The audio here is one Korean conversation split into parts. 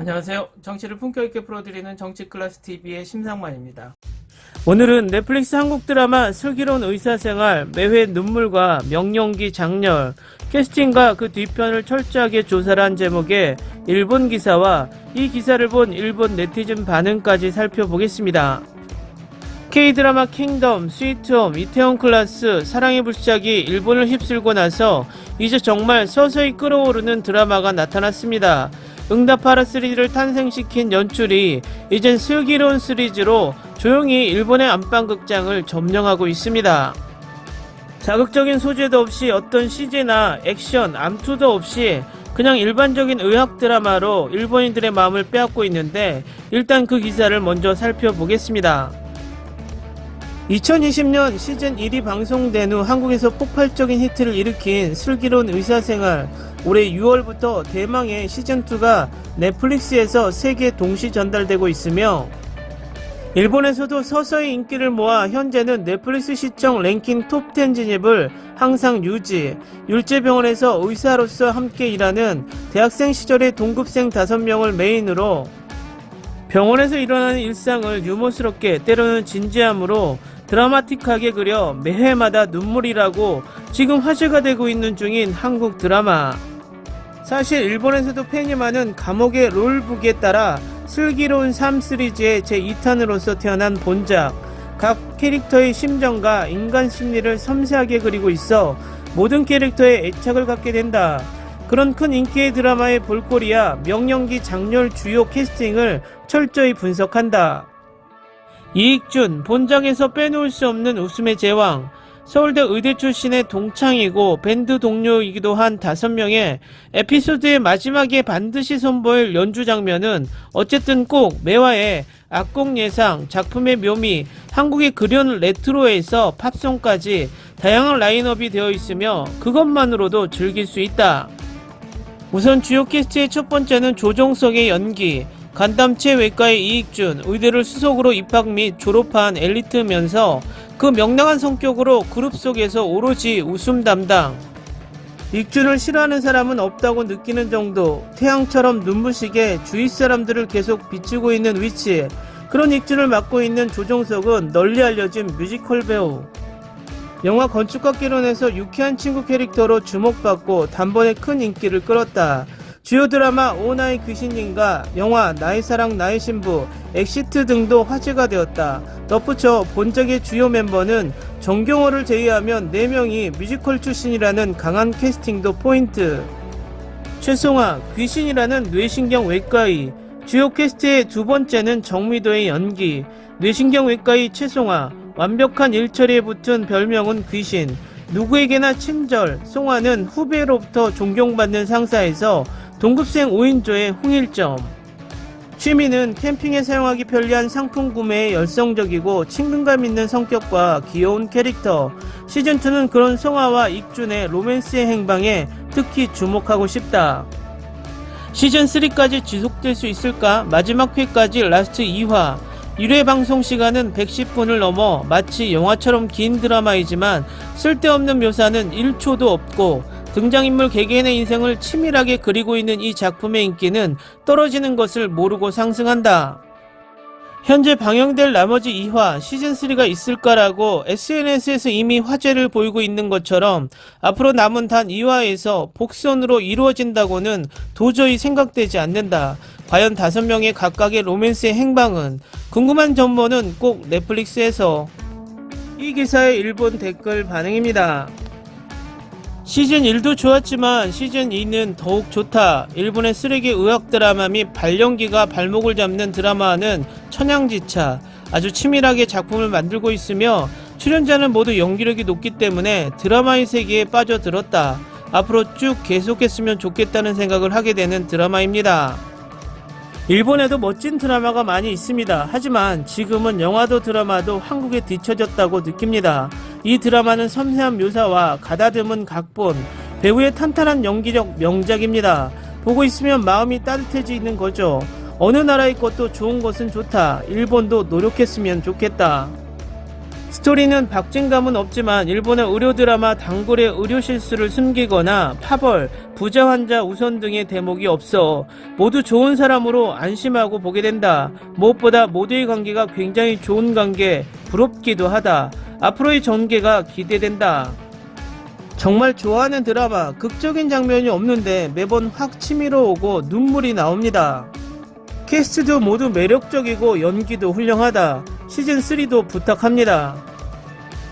안녕하세요. 정치를 품격 있게 풀어드리는 정치클래스TV의 심상만입니다. 오늘은 넷플릭스 한국 드라마 슬기로운 의사생활, 매회 눈물과 명령기 장렬, 캐스팅과 그 뒤편을 철저하게 조사를 한 제목의 일본 기사와 이 기사를 본 일본 네티즌 반응까지 살펴보겠습니다. K드라마 킹덤, 스위트홈, 이태원 클라스, 사랑의 불시착이 일본을 휩쓸고 나서 이제 정말 서서히 끓어오르는 드라마가 나타났습니다. 응답하라 시리즈를 탄생시킨 연출이 이젠 슬기로운 시리즈로 조용히 일본의 안방극장을 점령하고 있습니다. 자극적인 소재도 없이 어떤 CG나 액션, 암투도 없이 그냥 일반적인 의학 드라마로 일본인들의 마음을 빼앗고 있는데 일단 그 기사를 먼저 살펴보겠습니다. 2020년 시즌 1이 방송된 후 한국에서 폭발적인 히트를 일으킨 슬기로운 의사생활, 올해 6월부터 대망의 시즌2가 넷플릭스에서 세계 동시 전달되고 있으며 일본에서도 서서히 인기를 모아 현재는 넷플릭스 시청 랭킹 톱10 진입을 항상 유지, 율제병원에서 의사로서 함께 일하는 대학생 시절의 동급생 5명을 메인으로 병원에서 일어나는 일상을 유머스럽게 때로는 진지함으로 드라마틱하게 그려 매회마다 눈물이라고 지금 화제가 되고 있는 중인 한국 드라마. 사실 일본에서도 팬이 많은 감옥의 롤북에 따라 슬기로운 삶 시리즈의 제2탄으로서 태어난 본작, 각 캐릭터의 심정과 인간 심리를 섬세하게 그리고 있어 모든 캐릭터에 애착을 갖게 된다. 그런 큰 인기의 드라마의 볼거리야 명령기 장렬 주요 캐스팅을 철저히 분석한다. 이익준, 본작에서 빼놓을 수 없는 웃음의 제왕, 서울대 의대 출신의 동창이고 밴드 동료이기도 한 5명의 에피소드의 마지막에 반드시 선보일 연주 장면은 어쨌든 꼭 매화의 악곡 예상, 작품의 묘미, 한국의 그려온 레트로에서 팝송까지 다양한 라인업이 되어 있으며 그것만으로도 즐길 수 있다. 우선 주요 캐스트의 첫 번째는 조정석의 연기, 간담체 외과의 이익준, 의대를 수석으로 입학 및 졸업한 엘리트면서 그 명랑한 성격으로 그룹 속에서 오로지 웃음 담당. 익준을 싫어하는 사람은 없다고 느끼는 정도, 태양처럼 눈부시게 주위 사람들을 계속 비추고 있는 위치, 그런 익준을 맡고 있는 조정석은 널리 알려진 뮤지컬 배우. 영화 건축학개론에서 유쾌한 친구 캐릭터로 주목받고 단번에 큰 인기를 끌었다. 주요 드라마 오나의 귀신님과 영화 나의 사랑 나의 신부, 엑시트 등도 화제가 되었다. 덧붙여 본작의 주요 멤버는 정경호를 제외하면 4명이 뮤지컬 출신이라는 강한 캐스팅도 포인트. 최송아, 귀신이라는 뇌신경 외과의. 주요 캐스트의 두 번째는 정미도의 연기. 뇌신경 외과의 최송아, 완벽한 일처리에 붙은 별명은 귀신. 누구에게나 친절, 송아는 후배로부터 존경받는 상사에서 동급생 5인조의 홍일점. 취미는 캠핑에 사용하기 편리한 상품 구매에 열성적이고 친근감 있는 성격과 귀여운 캐릭터. 시즌2는 그런 송아와 익준의 로맨스의 행방에 특히 주목하고 싶다. 시즌3까지 지속될 수 있을까? 마지막 회까지 라스트 2화. 1회 방송 시간은 110분을 넘어 마치 영화처럼 긴 드라마이지만 쓸데없는 묘사는 1초도 없고 등장인물 개개인의 인생을 치밀하게 그리고 있는 이 작품의 인기는 떨어지는 것을 모르고 상승한다. 현재 방영될 나머지 2화 시즌3가 있을까라고 SNS에서 이미 화제를 보이고 있는 것처럼 앞으로 남은 단 2화에서 복선으로 이루어진다고는 도저히 생각되지 않는다. 과연 5명의 각각의 로맨스의 행방은? 궁금한 정보는 꼭 넷플릭스에서. 이 기사의 일본 댓글 반응입니다. 시즌1도 좋았지만 시즌2는 더욱 좋다. 일본의 쓰레기 의학 드라마 및 발연기가 발목을 잡는 드라마는 천양지차. 아주 치밀하게 작품을 만들고 있으며 출연자는 모두 연기력이 높기 때문에 드라마의 세계에 빠져들었다. 앞으로 쭉 계속했으면 좋겠다는 생각을 하게 되는 드라마입니다. 일본에도 멋진 드라마가 많이 있습니다. 하지만 지금은 영화도 드라마도 한국에 뒤처졌다고 느낍니다. 이 드라마는 섬세한 묘사와 가다듬은 각본, 배우의 탄탄한 연기력 명작입니다. 보고 있으면 마음이 따뜻해지는 거죠. 어느 나라의 것도 좋은 것은 좋다. 일본도 노력했으면 좋겠다. 스토리는 박진감은 없지만 일본의 의료 드라마 단골의 의료 실수를 숨기거나 파벌, 부자 환자 우선 등의 대목이 없어 모두 좋은 사람으로 안심하고 보게 된다. 무엇보다 모두의 관계가 굉장히 좋은 관계, 부럽기도 하다. 앞으로의 전개가 기대된다. 정말 좋아하는 드라마, 극적인 장면이 없는데 매번 확 치밀어 오고 눈물이 나옵니다. 캐스트도 모두 매력적이고 연기도 훌륭하다. 시즌3도 부탁합니다.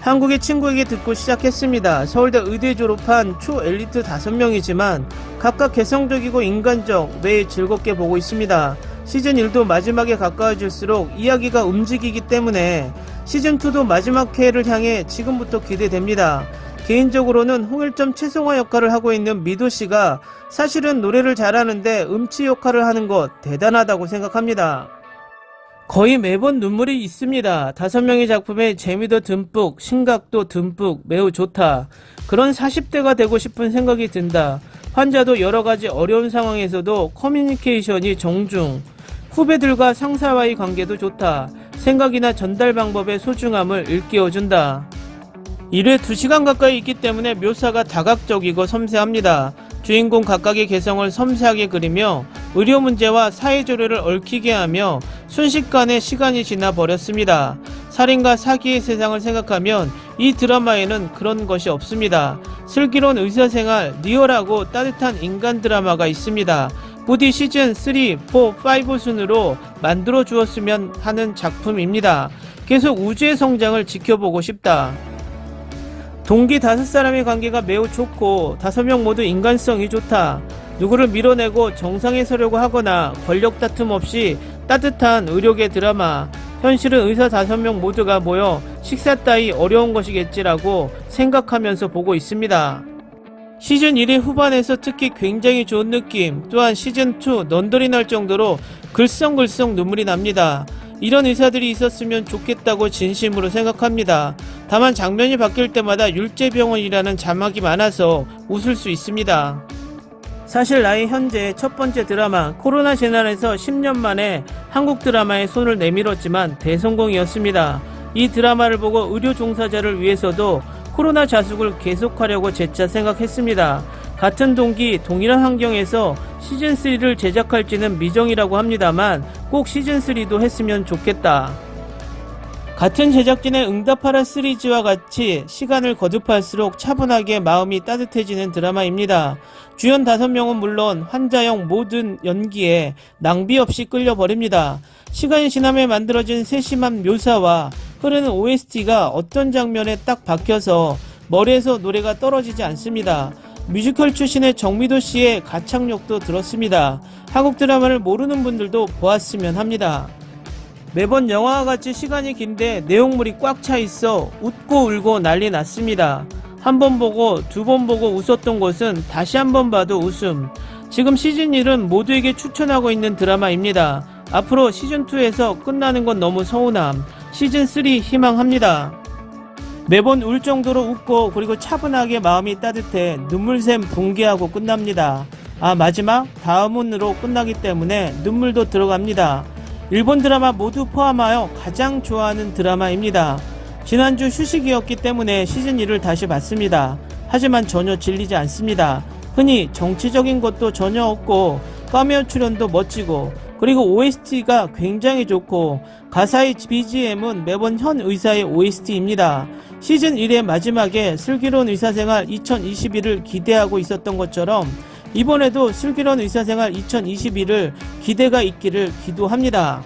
한국의 친구에게 듣고 시작했습니다. 서울대 의대 졸업한 초엘리트 5명이지만 각각 개성적이고 인간적, 매일 즐겁게 보고 있습니다. 시즌1도 마지막에 가까워질수록 이야기가 움직이기 때문에 시즌2도 마지막 회를 향해 지금부터 기대됩니다. 개인적으로는 홍일점 최송화 역할을 하고 있는 미도씨가 사실은 노래를 잘하는데 음치 역할을 하는 것 대단하다고 생각합니다. 거의 매번 눈물이 있습니다. 5명의 작품에 재미도 듬뿍, 심각도 듬뿍, 매우 좋다. 그런 40대가 되고 싶은 생각이 든다. 환자도 여러가지 어려운 상황에서도 커뮤니케이션이 정중. 후배들과 상사와의 관계도 좋다. 생각이나 전달 방법의 소중함을 일깨워준다. 1회 2시간 가까이 있기 때문에 묘사가 다각적이고 섬세합니다. 주인공 각각의 개성을 섬세하게 그리며 의료 문제와 사회조례를 얽히게 하며 순식간에 시간이 지나 버렸습니다. 살인과 사기의 세상을 생각하면 이 드라마에는 그런 것이 없습니다. 슬기로운 의사생활, 리얼하고 따뜻한 인간 드라마가 있습니다. 부디 시즌 3, 4, 5 순으로 만들어 주었으면 하는 작품입니다. 계속 우주의 성장을 지켜보고 싶다. 동기 5사람의 관계가 매우 좋고 5명 모두 인간성이 좋다. 누구를 밀어내고 정상에 서려고 하거나 권력 다툼 없이 따뜻한 의료계 드라마. 현실은 의사 5명 모두가 모여 식사 따위 어려운 것이겠지라고 생각하면서 보고 있습니다. 시즌 1의 후반에서 특히 굉장히 좋은 느낌, 또한 시즌 2 넌더리 날 정도로 글썽글썽 눈물이 납니다. 이런 의사들이 있었으면 좋겠다고 진심으로 생각합니다. 다만 장면이 바뀔 때마다 율제병원이라는 자막이 많아서 웃을 수 있습니다. 사실 나의 현재 첫 번째 드라마 코로나 재난에서 10년 만에 한국 드라마에 손을 내밀었지만 대성공이었습니다. 이 드라마를 보고 의료 종사자를 위해서도 코로나 자숙을 계속하려고 재차 생각했습니다. 같은 동기, 동일한 환경에서 시즌3를 제작할지는 미정이라고 합니다만 꼭 시즌3도 했으면 좋겠다. 같은 제작진의 응답하라 시리즈와 같이 시간을 거듭할수록 차분하게 마음이 따뜻해지는 드라마입니다. 주연 5명은 물론 환자형 모든 연기에 낭비 없이 끌려버립니다. 시간이 지남에 만들어진 세심한 묘사와 흐르는 OST가 어떤 장면에 딱 박혀서 머리에서 노래가 떨어지지 않습니다. 뮤지컬 출신의 정미도 씨의 가창력도 들었습니다. 한국 드라마를 모르는 분들도 보았으면 합니다. 매번 영화와 같이 시간이 긴데 내용물이 꽉 차 있어 웃고 울고 난리 났습니다. 한 번 보고 2번 보고 웃었던 것은 다시 한 번 봐도 웃음. 지금 시즌 1은 모두에게 추천하고 있는 드라마입니다. 앞으로 시즌 2에서 끝나는 건 너무 서운함. 시즌 3 희망합니다. 매번 울 정도로 웃고 그리고 차분하게 마음이 따뜻해 눈물샘 붕괴하고 끝납니다. 마지막 다음운으로 끝나기 때문에 눈물도 들어갑니다. 일본 드라마 모두 포함하여 가장 좋아하는 드라마입니다. 지난주 휴식이었기 때문에 시즌 1을 다시 봤습니다. 하지만 전혀 질리지 않습니다. 흔히 정치적인 것도 전혀 없고 카메오 출연도 멋지고 그리고 OST가 굉장히 좋고 가사의 BGM은 매번 현 의사의 OST입니다. 시즌 1의 마지막에 슬기로운 의사생활 2021을 기대하고 있었던 것처럼 이번에도 슬기로운 의사생활 2021을 기대가 있기를 기도합니다.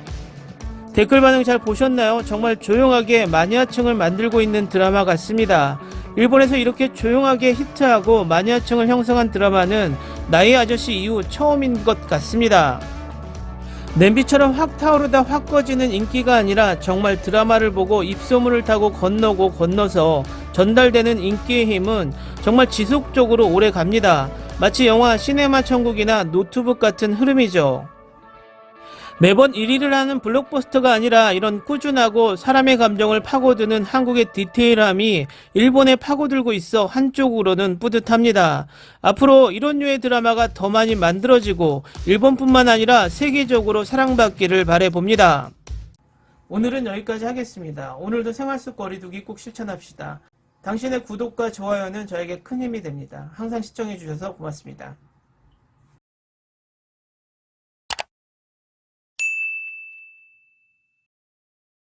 댓글 반응 잘 보셨나요? 정말 조용하게 마니아층을 만들고 있는 드라마 같습니다. 일본에서 이렇게 조용하게 히트하고 마니아층을 형성한 드라마는 나의 아저씨 이후 처음인 것 같습니다. 냄비처럼 확 타오르다 확 꺼지는 인기가 아니라 정말 드라마를 보고 입소문을 타고 건너고 건너서 전달되는 인기의 힘은 정말 지속적으로 오래 갑니다. 마치 영화 시네마 천국이나 노트북 같은 흐름이죠. 매번 1위를 하는 블록버스터가 아니라 이런 꾸준하고 사람의 감정을 파고드는 한국의 디테일함이 일본에 파고들고 있어 한쪽으로는 뿌듯합니다. 앞으로 이런 류의 드라마가 더 많이 만들어지고 일본뿐만 아니라 세계적으로 사랑받기를 바라봅니다. 오늘은 여기까지 하겠습니다. 오늘도 생활 속 거리두기 꼭 실천합시다. 당신의 구독과 좋아요는 저에게 큰 힘이 됩니다. 항상 시청해주셔서 고맙습니다.